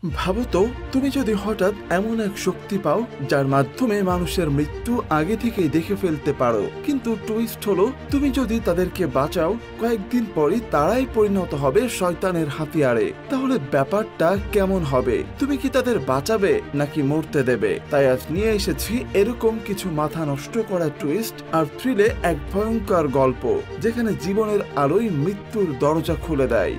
ভাবো তো, তুমি যদি হঠাৎ এমন এক শক্তি পাও যার মাধ্যমে মানুষের মৃত্যু আগে থেকেই দেখে ফেলতে পারো, কিন্তু টুইস্ট হলো তুমি যদি তাদেরকে বাঁচাও কয়েকদিন পরই তারাই পরিণত হবে শয়তানের হাতিয়ারে। তাহলে ব্যাপারটা কেমন হবে? তুমি কি তাদের বাঁচাবে নাকি মরতে দেবে? তাই আজ নিয়ে এসেছি এরকম কিছু মাথা নষ্ট করা টুইস্ট আর থ্রিলে এক ভয়ঙ্কর গল্প যেখানে জীবনের আলোয় মৃত্যুর দরজা খুলে দেয়।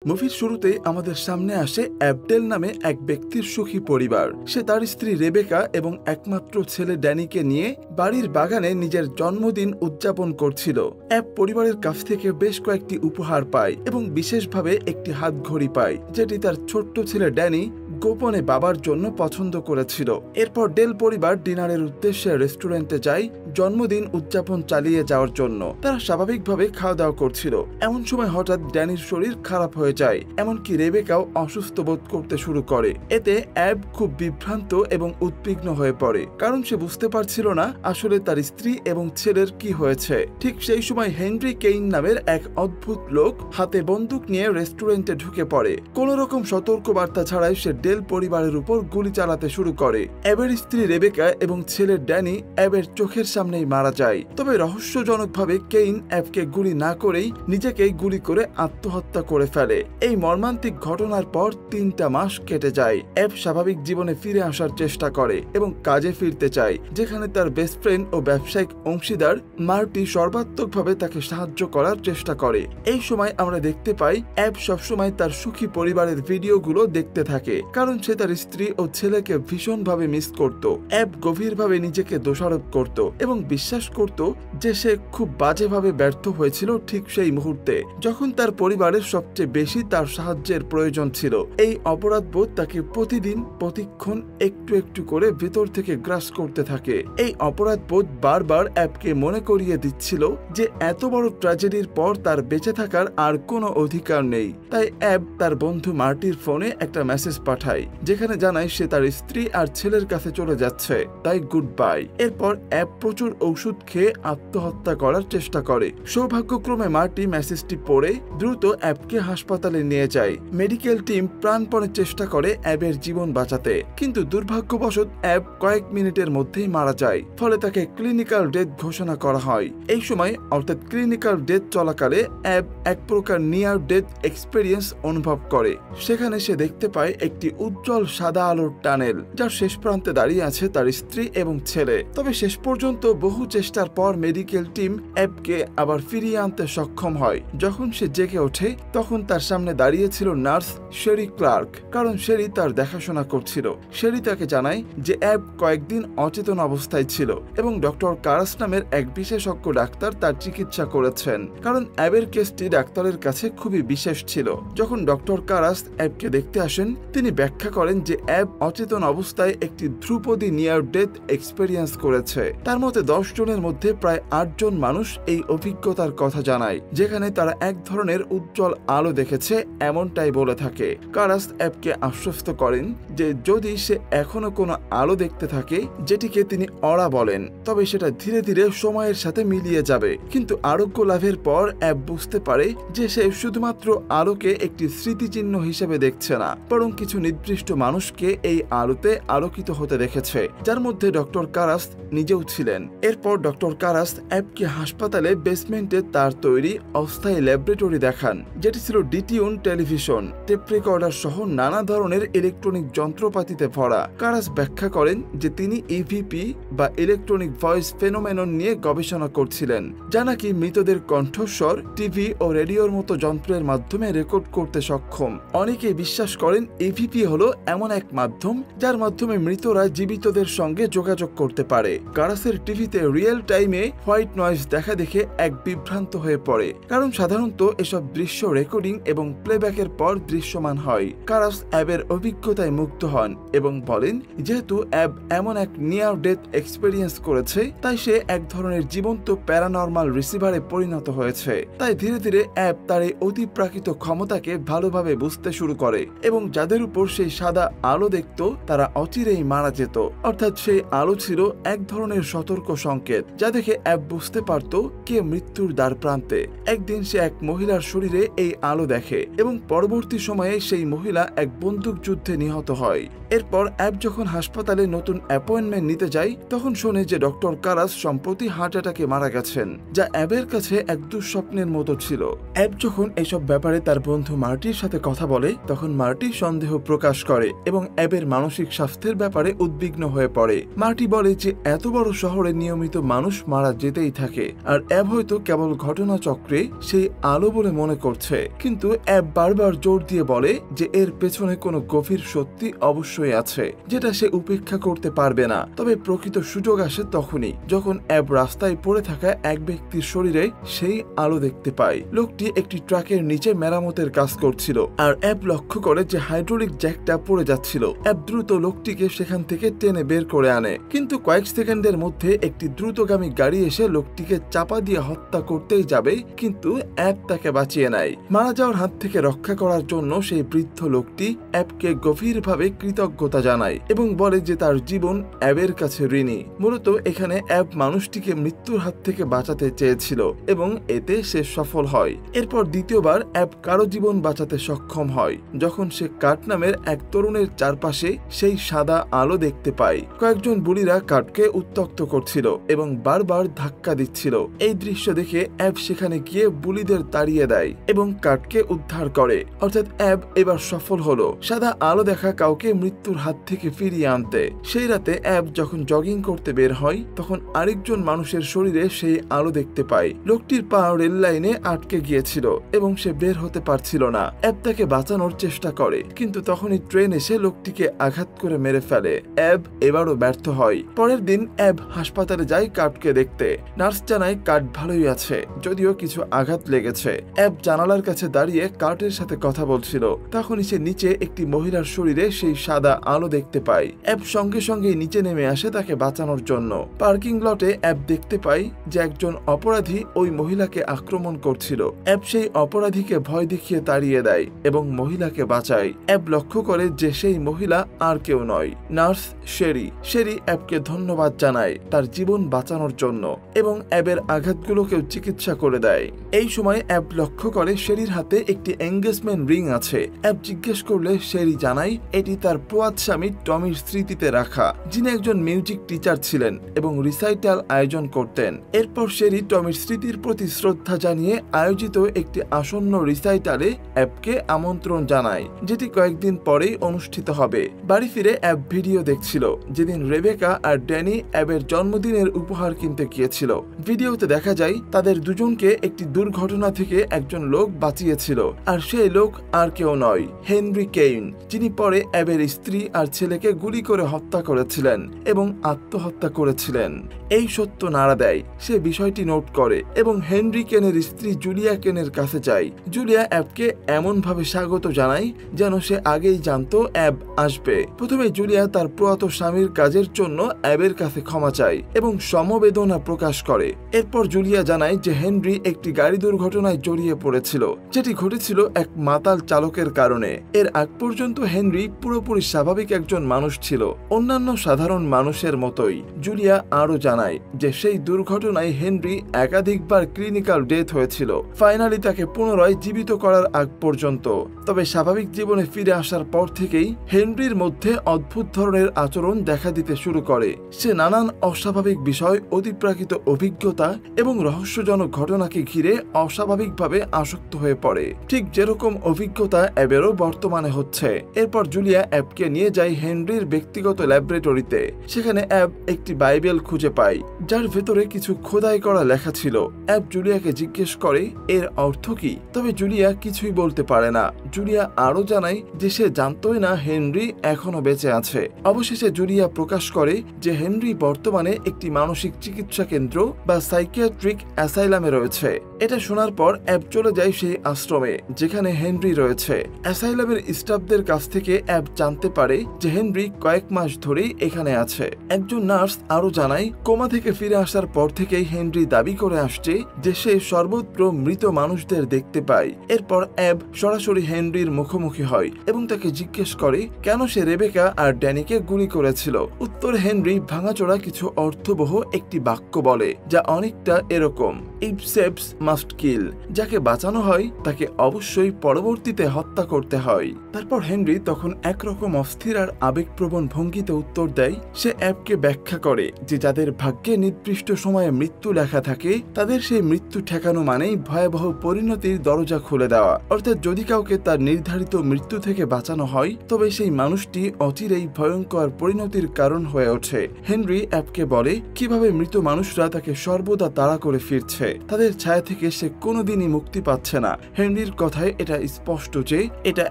মুভির শুরুতে আমাদের সামনে আসে অ্যাবডেল নামে এক ব্যক্তির সুখী পরিবার। সে তার স্ত্রী রেবেকা এবং একমাত্র ছেলে ড্যানিকে নিয়ে বাড়ির বাগানে নিজের জন্মদিন উদযাপন করছিল। অ্যাব পরিবারের কাছ থেকে বেশ কয়েকটি উপহার পায় এবং বিশেষভাবে একটি হাত ঘড়ি পায়, যেটি তার ছোট্ট ছেলে ড্যানি গোপনে বাবার জন্য পছন্দ করেছিল। এরপর ডেল পরিবার ডিনারের উদ্দেশ্যে রেস্টুরেন্টে যায় জন্মদিন উদযাপন চালিয়ে যাওয়ার জন্য। তারা স্বাভাবিকভাবে খাওয়া দাওয়া করছিল। এমন সময় হঠাৎ ড্যানির শরীর খারাপ হয়ে যায়, এমনকি রেবেকাও অসুস্থ বোধ করতে শুরু করে। এতে অ্যাব খুব বিভ্রান্ত এবং উদ্বিগ্ন হয়ে পড়ে, কারণ সে বুঝতে পারছিল না আসলে তার স্ত্রী এবং ছেলের কি হয়েছে। ঠিক সেই সময় হেনরি কেইন নামের এক অদ্ভুত লোক হাতে বন্দুক নিয়ে রেস্টুরেন্টে ঢুকে পড়ে। কোন রকম সতর্কবার্তা ছাড়াই সে ডেল পরিবারের উপর গুলি চালাতে শুরু করে। অ্যাবের স্ত্রী রেবেকা এবং ছেলে ড্যানি অ্যাবের চোখের সামনেই মারা যায়। তবে রহস্যজনকভাবে কেইন অ্যাবকে গুলি না করেই নিজেকেই গুলি করে আত্মহত্যা করে ফেলে। এই মর্মান্তিক ঘটনার পর 3টা মাস কেটে যায়। অ্যাব স্বাভাবিক জীবনে ফিরে আসার চেষ্টা করে এবং কাজে ফিরতে চায়, যেখানে তার বেস্ট ফ্রেন্ড ও ব্যবসায়িক অংশীদার মার্টি সর্বাত্মকভাবে তাকে সাহায্য করার চেষ্টা করে। এই সময় আমরা দেখতে পাই অ্যাব সবসময় তার সুখী পরিবারের ভিডিওগুলো দেখতে থাকে, কারণ সে তার স্ত্রী ও ছেলেকে ভীষণভাবে মিস করত। অ্যাব গভীরভাবে নিজেকে দোষারোপ করত এবং বিশ্বাস করত যে সে খুব বাজেভাবে ব্যর্থ হয়েছিল ঠিক সেই মুহূর্তে, যখন তার পরিবারের সবচেয়ে বেশি তার সাহায্যের প্রয়োজন ছিল। এই অপরাধবোধ তাকে প্রতিদিন প্রতিক্ষণ একটু একটু করে ভেতর থেকে গ্রাস করতে থাকে। এই অপরাধবোধ বারবার অ্যাবকে মনে করিয়ে দিচ্ছিল যে এত বড় ট্র্যাজেডির পর তার বেঁচে থাকার আর কোনো অধিকার নেই। তাই অ্যাব তার বন্ধু মার্টির ফোনে একটা মেসেজ পাঠায়, যেখানে জানায় সে তার স্ত্রী আর ছেলের কাছে চলে যাচ্ছে, তাই গুড বাই। এরপর অ্যাব প্রচুর ওষুধ খেয়ে আত্মহত্যা করার চেষ্টা করে। সৌভাগ্যক্রমে মার্টি মেসেজটি পড়ে দ্রুত অ্যাবকে হাসপাতালে নিয়ে যায়। মেডিকেল টিম প্রাণপণে চেষ্টা করে অ্যাবের জীবন বাঁচাতে, কিন্তু দুর্ভাগ্যবশত অ্যাব কয়েক মিনিটের মধ্যেই মারা যায়। ফলে তাকে ক্লিনিক্যাল ডেথ ঘোষণা করা হয়। এই সময় অর্থাৎ ক্লিনিক্যাল ডেথ চলাকালে অ্যাব এক প্রকার নিয়ার ডেথ এক্সপেরিয়েন্স অনুভব করে। সেখানে সে দেখতে পায় একটি উজ্জ্বল সাদা আলোর টানেল, যার শেষ প্রান্তে দাঁড়িয়ে আছে তার স্ত্রী এবং ছেলে। তবে শেষ পর্যন্ত বহু চেষ্টার পর মেডিকেল টিম অ্যাবকে আবার ফিরিয়ে আনতে সক্ষম হয়। যখন সে জেগে ওঠে তখন তার সামনে দাঁড়িয়ে ছিল নার্স শেরি ক্লার্ক, কারণ শেরি তার দেখাশোনা করছিল। শেরি তাকে জানায় যে অ্যাব কয়েকদিন অচেতন অবস্থায় ছিল এবং ডক্টর কারাস নামের এক বিশেষজ্ঞ ডাক্তার তার চিকিৎসা করেছেন, কারণ অ্যাবের কেসটি ডাক্তারের কাছে খুবই বিশেষ ছিল। যখন ডক্টর কারাস অ্যাবকে দেখতে আসেন, তিনি ব্যাখ্যা করেন যে অ্যাব অচেতন অবস্থায় একটি ধ্রুপদী নিয়ার ডেথ এক্সপেরিয়েন্স করেছে। তার মতে 10 জনের মধ্যে প্রায় 8 জন মানুষ এই অভিজ্ঞতার কথা জানায়, যেখানে তারা এক ধরনের উজ্জ্বল আলো দেখেছে এমনটাই বলে থাকে। কারাস অ্যাবকে আশ্বস্ত করেন যে যদি সে এখনো কোনো আলো দেখতে থাকে, যেটিকে তিনি অরা বলেন, তবে সেটা ধীরে ধীরে সময়ের সাথে মিলিয়ে যাবে। কিন্তু আরোগ্য লাভের পর অ্যাব বুঝতে পারে যে সে শুধুমাত্র আলোকে একটি স্মৃতিচিহ্ন হিসেবে দেখছে না, বরং কিছু নির্দিষ্ট মানুষকে এই আলোতে আলোকিত হতে দেখেছে, যার মধ্যে ডক্টর কারাস নিজেও ছিলেন। এরপর ডক্টর কারাস অ্যাবকে হাসপাতালে বেসমেন্টে তার তৈরি অস্থায়ী ল্যাবরেটরি দেখান, যেটি ছিল ডিটিউন টেলিভিশন, টেপ রেকর্ডার সহ নানা ধরনের ইলেকট্রনিক যন্ত্রপাতিতে ভরা। কারাস ব্যাখ্যা করেন যে তিনি ইভিপি বা ইলেকট্রনিক ভয়েস ফেনোমেনন নিয়ে গবেষণা করছিলেন, যা নাকি মৃতদের কণ্ঠস্বর টিভি ও রেডিওর মতো যন্ত্রের মাধ্যমে রেকর্ড করতে সক্ষম। অনেকেই বিশ্বাস করেন ইভিপি হলো এমন এক মাধ্যম যার মাধ্যমে মৃতরা জীবিতদের সঙ্গে যোগাযোগ করতে পারে। কারাসের টিভিতে রিয়েল টাইমে হোয়াইট নয়েজ দেখা দেখে এক বিভ্রান্ত হয়ে পড়ে, কারণ সাধারণত এসব দৃশ্য রেকর্ডিং এবং প্লেব্যাকের পর দৃশ্যমান হয়। কারাস অ্যাবের অভিজ্ঞতায় মুগ্ধ হন এবং বলেন যেহেতু অ্যাব এমন এক নিয়ার ডেথ এক্সপেরিয়েন্স করেছে, তাই সে এক ধরনের জীবন্ত প্যারানর্মাল রিসিভারে পরিণত হয়েছে। তাই ধীরে ধীরে অ্যাব তার এই অতিপ্রাকৃত ক্ষমতাকে ভালোভাবে বুঝতে শুরু করে এবং যাদের উপর সেই সাদা আলো দেখত তারা অচিরেই মারা যেত। অর্থাৎ সেই আলো ছিল এক ধরনের সতর্ক সংকেত, যা দেখে অ্যাব বুঝতে পারত কে মৃত্যুর দ্বার প্রান্তে। একদিন সে এক মহিলার শরীরে এই আলো দেখে এবং পরবর্তী সময়ে সেই মহিলা এক বন্দুক যুদ্ধে নিহত হয়। এরপর অ্যাব যখন হাসপাতালে নতুন অ্যাপয়েন্টমেন্ট নিতে যায়, তখন শোনে যে ডক্টর কারাস সম্প্রতি হার্ট অ্যাটাকে মারা গেছেন, যা অ্যাবের কাছে এক দুঃস্বপ্নের মতো ছিল। অ্যাব যখন এসব ব্যাপারে তার বন্ধু মার্টির সাথে কথা বলে, তখন মার্টি সন্দেহ প্রকাশ করে এবং অ্যাবের মানসিক স্বাস্থ্যের ব্যাপারে উদ্বিগ্ন হয়ে পড়ে। মার্টি বলে যে এত বড় শহরে নিয়মিত মানুষ মারা যেতেই থাকে, আর অ্যাব হয়তো কেবল ঘটনাচক্রে সেই আলো বলে মনে করছে। কিন্তু অ্যাব বারবার জোর দিয়ে বলে যে এর পেছনে কোনো গভীর সত্যি অবশ্যই আছে, যেটা সে উপেক্ষা করতে পারবে না। তবে প্রকৃত সুযোগ আসে তখনই, যখন অ্যাব রাস্তায় পড়ে থাকা এক ব্যক্তির শরীরে সেই আলো দেখতে পায়। লোকটি একটি ট্রাকের নিচে মেরামতের কাজ করছিল, আর অ্যাব লক্ষ্য করে যে হাইড্রোলিক জ্যাকটা পড়ে যাচ্ছিল। অ্যাব দ্রুত লোকটিকে সেখান থেকে টেনে বের করে আনে, কিন্তু কয়েক সেকেন্ডের মধ্যে একটি দ্রুতগামী গাড়ি এসে লোকটিকে চাপা দিয়ে হত্যা করতেই যাবে, কিন্তু অ্যাব তাকে বাঁচিয়ে নেয়। মারা যাওয়ার হাত থেকে রক্ষা করার জন্য সেই বৃদ্ধ লোকটি অ্যাবকে গভীরভাবে কৃতজ্ঞতা জানায় এবং বলে যে তার জীবন অ্যাবের কাছে ঋণী। মূলত এখানে অ্যাব মানুষটিকে মৃত্যুর হাত থেকে বাঁচাতে চেয়েছিল এবং এতে সে সফল হয়। এরপর দ্বিতীয়বার অ্যাব কারো জীবন বাঁচাতে সক্ষম হয়, যখন সে কার্ট নামের এক তরুণের চারপাশে সেই সাদা আলো দেখতে পায়। কয়েকজন বুড়িরা কার্টকে উত্ত্যক্ত করছিল এবং বারবার ধাক্কা দিচ্ছিল। এই দৃশ্য দেখে অ্যাব সেখানে গিয়ে বুলিদের তাড়িয়ে দেয় এবং কার্টকে উদ্ধার করে। অর্থাৎ অ্যাব এবার সফল হলো সাদা আলো দেখা কাউকে মৃত্যুর হাত থেকে ফিরিয়ে আনতে। সেই রাতে অ্যাব যখন জগিং করতে বের হয়, তখন আরেকজন মানুষের শরীরে সেই আলো দেখতে পায়। লোকটির পা রেল লাইনে আটকে গিয়েছিল এবং সে বের হতে পারছিল না। অ্যাব তাকে বাঁচানোর চেষ্টা করে, কিন্তু তখনই ট্রেন এসে লোকটিকে আঘাত করে মেরে ফেলে। অ্যাব এবারও ব্যর্থ হয়। পরের দিন অ্যাব হাসপাতালে যায় কার্টকে দেখতে। নার্স জানায় কার্ট ভালোই আছে, যদিও কিছু আঘাত লেগেছে। অ্যাব জানালার কাছে দাঁড়িয়ে কার্টের সাথে কথা বলছিল, তখনই সে নিচে একটি মহিলার শরীরে সেই সাদা আলো দেখতে পায়। অ্যাব সঙ্গে সঙ্গে নিচে নেমে আসে তাকে বাঁচানোর জন্য। পার্কিং লটে অ্যাব দেখতে পায় যে একজন অপরাধী ওই মহিলাকে আক্রমণ করছিল। অ্যাব সেই অপরাধীকে ভয় দেখিয়ে তাড়িয়ে দেয় এবং মহিলাকে বাঁচায়। অ্যাব লক্ষ্য করে যে সেই মহিলা আর কেউ নয়, নার্স শেরি। শেরি অ্যাবকে ধন্যবাদ জানায় তার জীবন বাঁচানোর জন্য এবং অ্যাবের আঘাতগুলোকেও চিকিৎসা করে দেয়। এই সময় অ্যাব লক্ষ্য করে শেরির হাতে একটি এঙ্গেজমেন্ট রিং আছে। অ্যাব জিজ্ঞেস করলে শেরি জানায় এটি তার প্রয়াত স্বামী টমির স্মৃতিতে রাখা, যিনি একজন মিউজিক টিচার ছিলেন এবং রিসাইটাল আয়োজন করতেন। এরপর শেরি টমির স্মৃতির প্রতি শ্রদ্ধা জানিয়ে আয়োজিত একটি আসন্ন রিসাইটালে অ্যাবকে আমন্ত্রণ জানায়, যেটি কয়েকদিন পরেই অনুষ্ঠিত হবে। বাড়ি ফিরে অ্যাব ভিডিও দেখছিল, যেদিন রেবেকা আর ড্যানি অ্যাবের জন্মদিনের উপহার কিনতে গিয়েছিল। ভিডিওতে দেখা যায় তাদের দুজনকে একটি দুর্ঘটনা থেকে একজন লোক বাঁচিয়েছিল, আর সেই লোক আর কেউ নয়, হেনরি কেইন, যিনি পরে অ্যাবের স্ত্রী আর ছেলেকে গুলি করে হত্যা করেছিলেন এবং আত্মহত্যা করেছিলেন। এই সত্য নাড়া দেয়। সে বিষয়টি নোট করে এবং হেনরি কেনের স্ত্রী জুলিয়া কেনের কাছে যায়। জুলিয়া অ্যাবকে এমন ভাবে স্বাগত জানায় যেন সে আগেই জানতো অ্যাব আসবে। প্রথমে জুলিয়া তার প্রয়াত স্বামীর কাজের জন্য অ্যাবের কাছে ক্ষমা চায় এবং সমবেদনা প্রকাশ করে। এরপর জুলিয়া জানায় যে হেনরি একটি গাড়ি দুর্ঘটনায় জড়িয়ে পড়েছিল, যেটি ঘটেছিল এক মাতাল চালকের কারণে। এর আগ পর্যন্ত হেনরি পুরোপুরি স্বাভাবিক একজন মানুষ ছিল, অন্যান্য সাধারণ মানুষের মতোই। জুলিয়া আরো জানায় যে সেই দুর্ঘটনায় হেনরি একাধিকবার ক্লিনিক্যাল ডেথ হয়েছিল, ফাইনালি তাকে পুনরায় জীবিত করার আগ পর্যন্ত। তবে স্বাভাবিক জীবনে ফিরে আসার পর থেকেই হেনরির মধ্যে অদ্ভুত ধরনের আচরণ দেখা দিতে শুরু করে। সে নানান অস্বাভাবিক বিষয়, অতিপ্রাকৃত অভিজ্ঞতা এবং রহস্যজনক ঘটনাকে ঘিরে অস্বাভাবিকভাবে আসক্ত হয়ে পড়ে, ঠিক যেরকম অভিজ্ঞতা অ্যাবেরও বর্তমানে হচ্ছে। এরপর জুলিয়া অ্যাবকে নিয়ে যায় হেনরির ব্যক্তিগত ল্যাবরেটরিতে। সেখানে অ্যাব একটি বাইবেল খুঁজে পায়, যার ভেতরে কিছু খোদাই করা লেখা ছিল। অ্যাব জুলিয়াকে জিজ্ঞেস করে এর অর্থ কি, তবে জুলিয়া কিছুই বলতে পারে না। জুলিয়া আরো জানায় যে সে জানতোই না হেনরি এখনো বেঁচে আছে। অবশেষে জুলিয়া প্রকাশ করে যে হেনরি বর্তমানে একটি মানসিক চিকিৎসা কেন্দ্র বা সাইকিয়াট্রিক অ্যাসাইলামে রয়েছে। এটা শোনার পর অ্যাব চলে যায় সেই আশ্রমে যেখানে হেনরি রয়েছে। অ্যাসাইলামের স্টাফদের কাছ থেকে অ্যাব জানতে পারে যে হেনরি কয়েক মাস ধরেই এখানে আছে। একজন নার্স আরো জানায়, কোমা থেকে ফিরে আসার পর থেকেই হেনরি দাবি করে আসছে যে সে সর্বত্র মৃত মানুষদের দেখতে পায়। এরপর অ্যাব সরাসরি হেনরির মুখোমুখি হয় এবং তাকে জিজ্ঞেস করে কেন সে রেবেকা আর ড্যানিকে গুলি করেছিল। উত্তর হেনরি ভাঙাচোরা কিছু অর্থবহ একটি বাক্য বলে, যা অনেকটা এরকম, ইফ সেভস মাস্ট কিল, যাকে বাঁচানো হয় তাকে অবশ্যই পরবর্তীতে হত্যা করতে হয়। তারপর হেনরি তখন একরকম অস্থির আর আবেগপ্রবণ ভঙ্গিতে উত্তর দেয়। সে অ্যাবকে ব্যাখ্যা করে যে যাদের ভাগ্যে নির্দিষ্ট সময়ে মৃত্যু লেখা থাকে তাদের সেই মৃত্যু ঠেকানো মানেই ভয়াবহ পরিণতির দরজা খুলে দেওয়া। অর্থাৎ যদি কাউকে তার নির্ধারিত মৃত্যু থেকে বাঁচানো হয় তবে সেই মানুষটি অচিরেই ভয়ঙ্কর পরিণতির কারণ হয়ে ওঠে। হেনরি অ্যাবকে বলে কিভাবে মৃত মানুষরা তাকে সর্বদা তাড়া করে ফিরছে, তাদের ছায়া থেকে সে কোনোদিনই মুক্তি পাচ্ছে না। হেনরির কথায় এটা স্পষ্ট যে এটা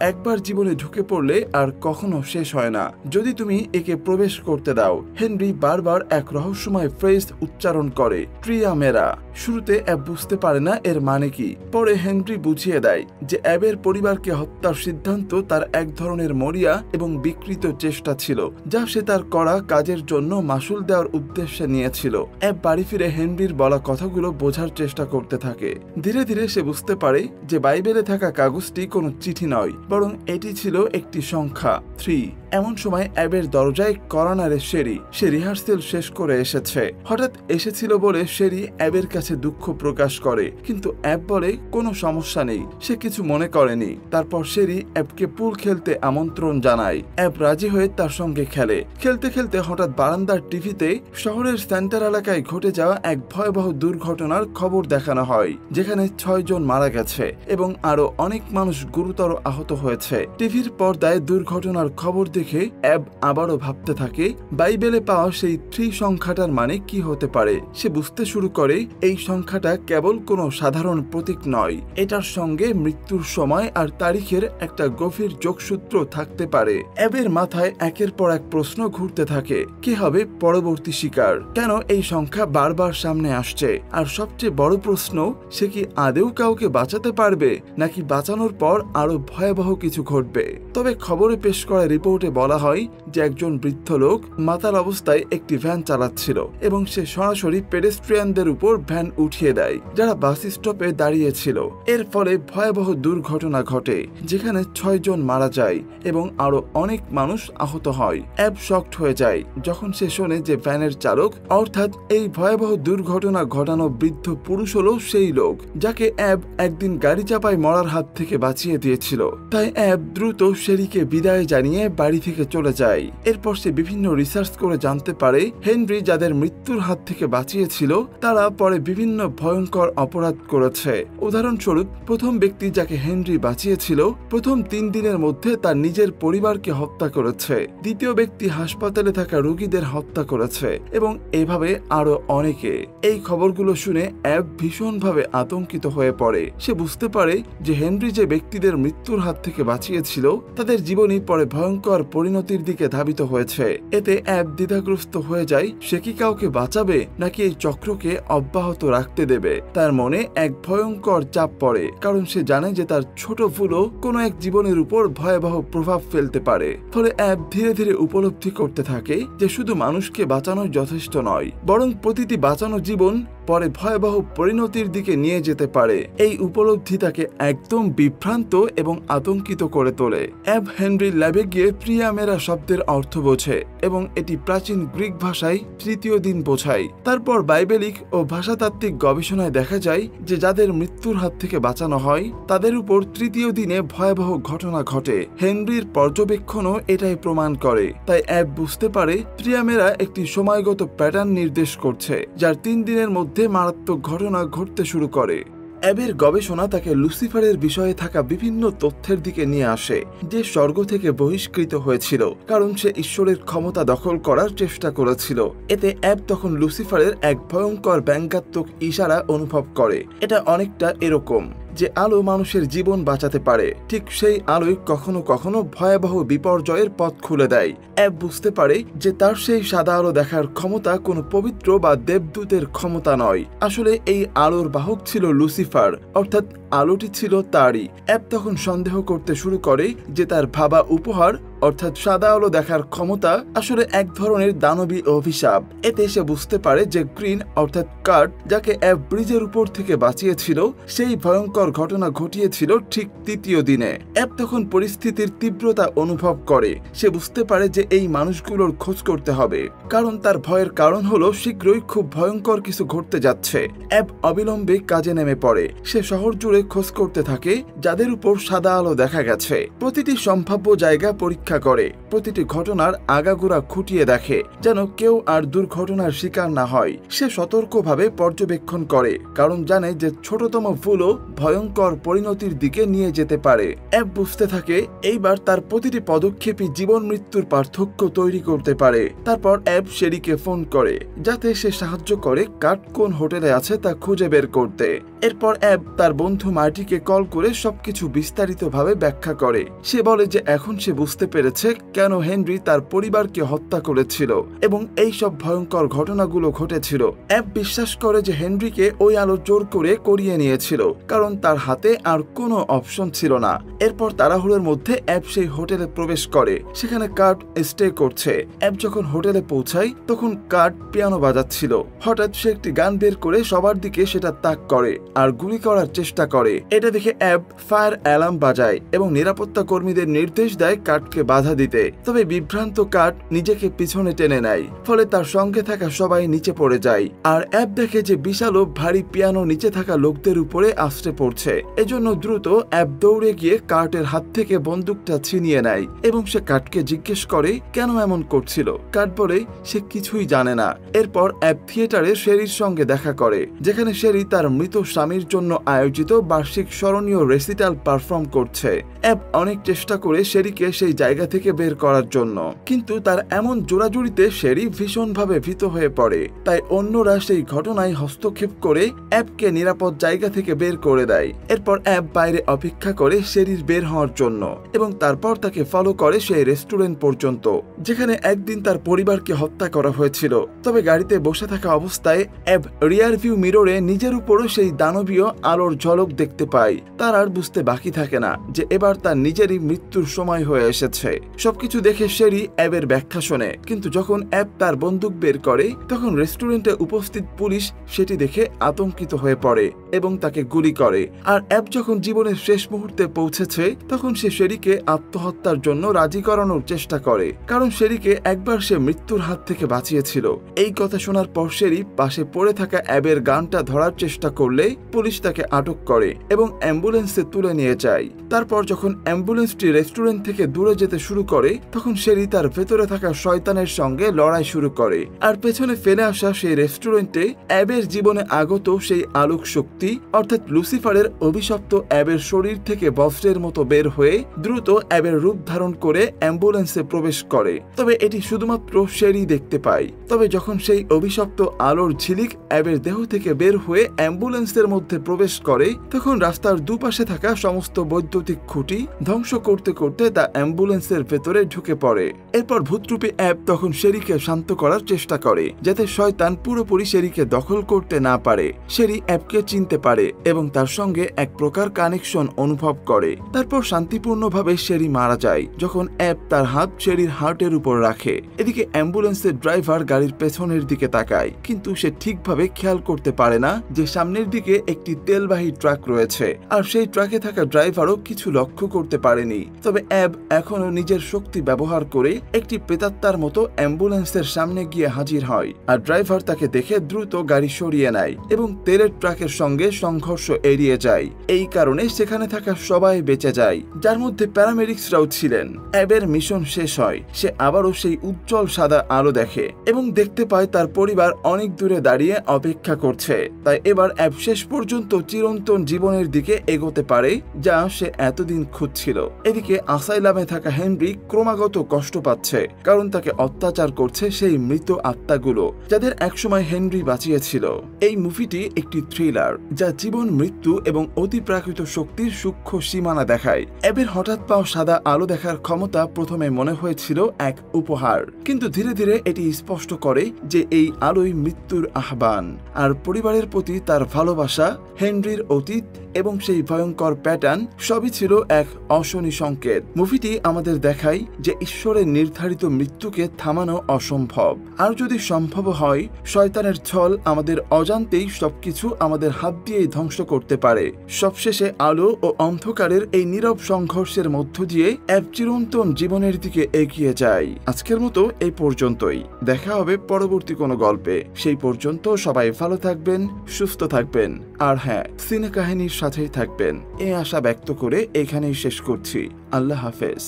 একবার জীবনে ঢুকে পড়লে আর কখনো শেষ হয় না যদি তুমি একে প্রবেশ করতে দাও। হেনরি বারবার এক রহস্যময় ফ্রেজ উচ্চারণ করে, ট্রিয়ামেরা। শুরুতে অ্যাব বুঝতে পারে না এর মানে কি। পরে হেনরি বুঝিয়ে দেয় যে অ্যাবের পরিবারকে হত্যার সিদ্ধান্ত তার এক ধরনের মরিয়া এবং বিকৃত চেষ্টা ছিল, যা সে তার করা কাজের জন্য মাসুল দেওয়ার উদ্দেশ্যে নিয়েছিল। অ্যাব বাড়ি ফিরে হেনরির বলা কথাগুলো বোঝার চেষ্টা করতে থাকে। ধীরে ধীরে সে বুঝতে পারে যে বাইবেলে থাকা কাগজটি কোনো চিঠি নয়, বরং এটি ছিল একটি সংখ্যা 3। এমন সময় অ্যাবের দরজায় কড়া নাড়ে শেরি। সে রিহার্সেল শেষ করে এসেছে। হঠাৎ এসেছিল বলে শেরি অ্যাবের কাছে দুঃখ প্রকাশ করে, কিন্তু অ্যাব বলে কোনো সমস্যা নেই, সে কিছু মনে করেনি। তারপর শেরি অ্যাবকে পুল খেলতে আমন্ত্রণ জানায়। অ্যাব রাজি হয়ে তার সঙ্গে খেলে। খেলতে খেলতে হঠাৎ বারান্দার টিভিতে শহরের সেন্টার এলাকায় ঘটে যাওয়া এক ভয়াবহ দুর্ঘটনার খবর দেখানো হয়, যেখানে 6 জন মারা গেছে এবং আরো অনেক মানুষ গুরুতর আহত হয়েছে। টিভির পর্দায় দুর্ঘটনার খবর দেখে অ্যাব আবারও ভাবতে থাকে বাইবেলে পাওয়া সেই 3 সংখ্যাটার মানে কি হতে পারে। সে বুঝতে শুরু করে এই সংখ্যাটা কেবল কোনো সাধারণ প্রতীক নয়, এটার সঙ্গে মৃত্যুর সময় আর তারিখের একটা গভীর যোগসূত্র থাকতে পারে। অ্যাবের মাথায় একের পর এক প্রশ্ন ঘুরতে থাকে, কি হবে পরবর্তী শিকার, কেন এই সংখ্যা বারবার সামনে আসছে, আর সবচেয়ে বড় প্রশ্ন, সে কি আদেও কাউকে বাঁচাতে পারবে নাকি বাঁচানোর পর আরো ভয়াবহ কিছু ঘটবে। তবে খবরে পেশ করা রিপোর্টে বলা হয় যে একজন বৃদ্ধ লোক মাতাল অবস্থায় একটি ভ্যান চালাচ্ছিল এবং সে সরাসরি পেডেস্ট্রিয়ানদের উপর ভ্যান উঠিয়ে দেয় যারা বাস স্টপে দাঁড়িয়েছিল। এর ফলে ভয়াবহ দুর্ঘটনা ঘটে, যেখানে 6 জন মারা যায় এবং আরো অনেক মানুষ আহত হয়। অ্যাব শকড হয়ে যায় যখন সে শোনে যে ভ্যানের চালক, অর্থাৎ এই ভয়াবহ দুর্ঘটনা ঘটানো বৃদ্ধ পুরুষ হলো সেই লোক যাকে অ্যাব একদিন গাড়ি চাপায় মরার হাত থেকে বাঁচিয়ে দিয়েছিল। তাই অ্যাব দ্রুত শেরিকে বিদায় জানিয়ে বাড়ি থেকে চলে যায়। এরপর সে বিভিন্ন রিসার্চ করে জানতে পারে হেনরি যাদের মৃত্যুর হাত থেকে বাঁচিয়েছিল তারা পরে বিভিন্ন ভয়ঙ্কর অপরাধ করেছে। উদাহরণস্বরূপ, প্রথম ব্যক্তি যাকে হেনরি বাঁচিয়েছিল প্রথম 3 দিনের মধ্যে তার নিজের পরিবারকে হত্যা করেছে। দ্বিতীয় ব্যক্তি হাসপাতালে থাকা রোগীদের হত্যা করেছে এবং এভাবে আরো অনেকে। এই খবরগুলো শুনে অ্যাব ভীষণভাবে আতঙ্কিত হয়ে পড়ে। সে বুঝতে পারে যে হেনরি যে ব্যক্তিদের মৃত্যুর হাত থেকে বাঁচিয়েছিল তাদের জীবনই পরে ভয়ঙ্কর পরিণতির দিকে ধাবিত হয়েছে। এতে অ্যাব দ্বিধাগ্রস্ত হয়ে যায়, সে কি কাউকে বাঁচাবে নাকি এই চক্রকে অব্যাহত রাখতে দেবে। তার মনে এক ভয়ঙ্কর চাপ পড়ে, কারণ সে জানে যে তার ছোট ভুলও কোনো এক জীবনের উপর ভয়াবহ প্রভাব ফেলতে পারে। ফলে অ্যাব ধীরে ধীরে উপলব্ধি করতে থাকে যে শুধু মানুষকে বাঁচানো যথেষ্ট নয়, বরং প্রতিটি বাঁচানো জীবন পরে ভয়াবহ পরিণতির দিকে নিয়ে যেতে পারে। এই উপলব্ধি তাকে একদম বিভ্রান্ত এবং আতঙ্কিত করে তোলে। অ্যাব হেনরির ল্যাবে গিয়ে প্রিয়ামেরা শব্দের অর্থ বোঝে এবং এটি প্রাচীন গ্রিক ভাষায় তৃতীয় দিন বোঝায়। তারপর বাইবেলিক ও ভাষাতাত্ত্বিক গবেষণায় দেখা যায় যে যাদের মৃত্যুর হাত থেকে বাঁচানো হয় তাদের উপর তৃতীয় দিনে ভয়াবহ ঘটনা ঘটে। হেনরির পর্যবেক্ষণও এটাই প্রমাণ করে। তাই অ্যাব বুঝতে পারে প্রিয়ামেরা একটি সময়গত প্যাটার্ন নির্দেশ করছে, যার 3 দিনের মধ্যে মারাত্মক ঘটনা ঘটতে শুরু করে। অ্যাবের গবেষণা তাকে লুসিফারের বিষয়ে থাকা বিভিন্ন তথ্যের দিকে নিয়ে আসে, যে স্বর্গ থেকে বহিষ্কৃত হয়েছিল কারণ সে ঈশ্বরের ক্ষমতা দখল করার চেষ্টা করেছিল। এতে অ্যাব তখন লুসিফারের এক ভয়ঙ্কর ব্যঙ্গাত্মক ইশারা অনুভব করে। এটা অনেকটা এরকম যে আলো মানুষের জীবন বাঁচাতে পারে, ঠিক সেই আলোই কখনো কখনো ভয়াবহ বিপর্যয়ের পথ খুলে দেয়। অ্যাব বুঝতে পারে যে তার সেই সাদা আলো দেখার ক্ষমতা কোনো পবিত্র বা দেবদূতের ক্ষমতা নয়, আসলে এই আলোর বাহক ছিল লুসিফার, অর্থাৎ আলোটি ছিল তারই। অ্যাব তখন সন্দেহ করতে শুরু করে যে তার ভাবা উপহার অর্থাৎ সাদা আলো দেখার ক্ষমতা আসলে এক ধরনের দানবী অভিশাপ। এতে সে বুঝতে পারে যে গ্রিন অর্থাৎ কার্ট, যাকে অ্যাব ব্রিজের উপর থেকে বাঁচিয়েছিল, সেই ভয়ঙ্কর ঘটনা ঘটিয়েছিল ঠিক তৃতীয় দিনে। অ্যাব তখন পরিস্থিতির তীব্রতা অনুভব করে। সে বুঝতে পারে যে এই মানুষগুলোর খোঁজ করতে হবে, কারণ তার ভয়ের কারণ হলো শীঘ্রই খুব ভয়ঙ্কর কিছু ঘটতে যাচ্ছে। অ্যাব অবিলম্বে কাজে নেমে পড়ে। সে শহর জুড়ে খোঁজ করতে থাকে যাদের উপর সাদা আলো দেখা গেছে। প্রতিটি সম্ভাব্য জায়গা পরীক্ষা করে, প্রতিটি ঘটনার আগাগোড়া খুঁটিয়ে দেখে, যেন কেউ আর দুর্ঘটনার শিকার না হয়। সে সতর্কভাবে পর্যবেক্ষণ করে, কারণ জানে যে ছোটতম ভুলও ভয়ঙ্কর পরিণতির দিকে নিয়ে যেতে পারে। অ্যাব বুঝতে থাকে এইবার তার প্রতিটি পদক্ষেপই জীবন মৃত্যুর পার্থক্য তৈরি করতে পারে। তারপর অ্যাব শেরিকে ফোন করে, যাতে সে সাহায্য করে কার্ট কোন হোটেলে আছে তা খুঁজে বের করতে। এরপর অ্যাব তার বন্ধু মার্টিকে কল করে সবকিছু বিস্তারিতভাবে ব্যাখ্যা করে। সে বলে যে এখন সে বুঝতে পেরেছে কেন হেনরি তার পরিবারকে হত্যা করেছিল এবং এই সব ভয়ঙ্কর ঘটনাগুলো ঘটেছিল। অ্যাব বিশ্বাস করে যে হেনরিকে ওই আলো জোর করে করিয়ে নিয়েছিল, কারণ তার হাতে আর কোনো অপশন ছিল না। এরপর তাড়াহুড়োর মধ্যে অ্যাব সেই হোটেলে প্রবেশ করে। সেখানে কার্ট স্টে করছে। অ্যাব যখন হোটেলে পৌঁছায় তখন কার্ট পিয়ানো বাজাচ্ছিল। হঠাৎ সে একটি গান বের করে সবার দিকে সেটা তাক করে আর গুলি করার চেষ্টা করে। এটা দেখে অ্যাব ফায়ার অ্যালার্ম বাজায় এবং নিরাপত্তা কর্মীদের নির্দেশ দেয় কার্টকে বাধা দিতে। তবে বিভ্রান্ত কার্ট নিজেকে পিছনে টেনে নেয়, ফলে তার সঙ্গে থাকা সবাই নিচে পড়ে যায়। আর অ্যাব দেখে যে বিশাল ও ভারী পিয়ানো নিচে থাকা লোকদের উপরে আছড়ে পড়ছে। এজন্য দ্রুত অ্যাব দৌড়ে গিয়ে কার্টের হাত থেকে বন্দুকটা ছিনিয়ে নেয় এবং সে কার্টকে জিজ্ঞেস করে কেন এমন করছিল। কার্ট বলে সে কিছুই জানে না। এরপর অ্যাব থিয়েটারে শেরির সঙ্গে দেখা করে, যেখানে শেরি তার মৃত স্বামীর জন্য আয়োজিত বার্ষিক স্মরণীয় রেসিটাল পারফর্ম করছে। অ্যাব অনেক চেষ্টা করে শেরিকে সেই জায়গা থেকে বের করার জন্য, কিন্তু তার এমন জোরাজুরিতে শেরি ভীষণভাবে ভীত হয়ে পড়ে। তাই অন্যরা সেই ঘটনায় হস্তক্ষেপ করে অ্যাবকে নিরাপদ জায়গা থেকে বের করে দেয়। এরপর অ্যাব বাইরে অপেক্ষা করে শেরির বের হওয়ার জন্য এবং তারপর তাকে ফলো করে সেই রেস্টুরেন্ট পর্যন্ত, যেখানে একদিন তার পরিবারকে হত্যা করা হয়েছিল। তবে গাড়িতে বসে থাকা অবস্থায় অ্যাব রিয়ার ভিউ মিররে নিজের উপরও সেই দানবীয় আলোর ঝলক দেখতে পায়। তার আর বুঝতে বাকি থাকে না যে এবার তার নিজেরই মৃত্যুর সময় হয়ে এসেছে। সবকিছু দেখে শেরি অ্যাবের ব্যাখ্যা শোনে, কিন্তু যখন অ্যাব তার বন্দুক বের করে তখন রেস্টুরেন্টে উপস্থিত পুলিশ সেটি দেখে আতঙ্কিত হয়ে পড়ে এবং তাকে গুলি করে। আর অ্যাব যখন জীবনের শেষ মুহূর্তে পৌঁছেছে তখন সে শেরিকে আত্মহত্যার জন্য রাজি করানোর চেষ্টা করে, কারণ শেরিকে একবার সে মৃত্যুর হাত থেকে বাঁচিয়েছিল। এই কথা শোনার পর শেরি পাশে পড়ে থাকা অ্যাবের গানটা ধরার চেষ্টা করলে পুলিশ তাকে আটক করে এবং অ্যাম্বুলেন্সে তুলে নিয়ে যায়। তারপর যখন অ্যাম্বুলেন্সটি রেস্টুরেন্ট থেকে দূরে যেতে শুরু করে তখন শেরি তার ভেতরে থাকা শয়তানের সঙ্গে লড়াই শুরু করে। আর পেছনে ফেলে আসা সেই রেস্টুরেন্টে অ্যাবের জীবনে আগত সেই আলোক শক্তি অর্থাৎ লুসিফারের অভিশপ্ত অ্যাবের শরীর থেকে বজ্রের মতো বের হয়ে দ্রুত অ্যাবের রূপ ধারণ করে অ্যাম্বুলেন্সে প্রবেশ করে। তবে এটি শুধুমাত্র শেরি দেখতে পায়। তবে যখন সেই অভিশপ্ত আলোর ঝিলিক অ্যাবের দেহ থেকে বের হয়ে অ্যাম্বুলেন্সের মধ্যে প্রবেশ করে তখন রাস্তার দুপাশে থাকা সমস্ত বৈদ্যুতিক খুঁটি ধ্বংস করতে করতে তা অ্যাম্বুলেন্সের ভেতরে ঢুকে পড়ে। এরপর ভূতরূপী অ্যাব তখন শেরিকে শান্ত করার চেষ্টা করে, যাতে শয়তান পুরোপুরি শেরিকে দখল করতে না পারে। শেরি অ্যাবকে চিনতে পারে এবং তার সঙ্গে এক প্রকার কানেকশন অনুভব করে। তারপর শান্তিপূর্ণভাবে শেরি মারা যায় যখন অ্যাব তার হাত শেরির হার্টের উপর রাখে। এদিকে অ্যাম্বুলেন্সের ড্রাইভার গাড়ির পেছনের দিকে তাকায়, কিন্তু সে ঠিকভাবে খেয়াল করতে পারে না যে সামনের দিকে একটি তেলবাহী ট্রাক রয়েছে, আর সেই ট্রাকে থাকা ড্রাইভারও কিছু লক্ষ্য করতে পারেনি। তবে অ্যাব এখনো নিজের শক্তি ব্যবহার করে একটি প্রেতাত্মার মতো অ্যাম্বুলেন্সের সামনে গিয়ে হাজির হয়, আর ড্রাইভার তাকে দেখে দ্রুত গাড়ি সরিয়ে নেয় এবং তেলের ট্রাকের সঙ্গে সংঘর্ষ এড়িয়ে যায়। এই কারণে সেখানে থাকা সবাই বেঁচে যায়, যার মধ্যে প্যারামেডিক্সরাও ছিলেন। অ্যাবের মিশন শেষ হয়। সে আবারও সেই উজ্জ্বল সাদা আলো দেখে এবং দেখতে পায় তার পরিবার অনেক দূরে দাঁড়িয়ে অপেক্ষা করছে। তাই এবার অ্যাব শেষ পর্যন্ত চিরন্তন জীবনের দিকে এগোতে পারে, যা সে এতদিন খুঁজছিল। এদিকে আসাইলামে থাকা হেনরি ক্রমাগত কষ্ট পাচ্ছে, কারণ তাকে অত্যাচার করছে সেই মৃত আত্মাগুলো যাদের একসময় হেনরি বাঁচিয়েছিল। এই মুভিটি একটি থ্রিলার যা জীবন, মৃত্যু এবং অতিপ্রাকৃত শক্তির সূক্ষ্ম সীমানা দেখায়। অ্যাবের হঠাৎ পাওয়া সাদা আলো দেখার ক্ষমতা প্রথমে মনে হয়েছিল এক উপহার, কিন্তু ধীরে ধীরে এটি স্পষ্ট করে যে এই আলোই মৃত্যুর আহ্বান। আর পরিবারের প্রতি তার ভালোবাসা, হেনরির অতীত এবং সেই ভয়ঙ্কর প্যাটার্ন সবই ছিল এক অশনি সংকেত। মুভিটি আমাদের আমাদের দেখায় যে ঈশ্বরের নির্ধারিত মৃত্যুকে থামানো অসম্ভব, আর যদি সম্ভব হয় শয়তানের ছল আমাদের অজান্তেই সবকিছু আমাদের হাত দিয়েই ধ্বংস করতে পারে। সবশেষে আলো ও অন্ধকারের এই নীরব সংঘর্ষের মধ্য দিয়ে এক চিরন্তন জীবনের দিকে এগিয়ে যায়। আজকের মতো এই পর্যন্তই, দেখা হবে পরবর্তী কোনো গল্পে। সেই পর্যন্ত সবাই ভালো থাকবেন, সুস্থ থাকবেন, আর হ্যাঁ, সিনে কাহিনীর সাথেই থাকবেন এই আশা ব্যক্ত করে এখানেই শেষ করছি। আল্লাহ হাফেজ।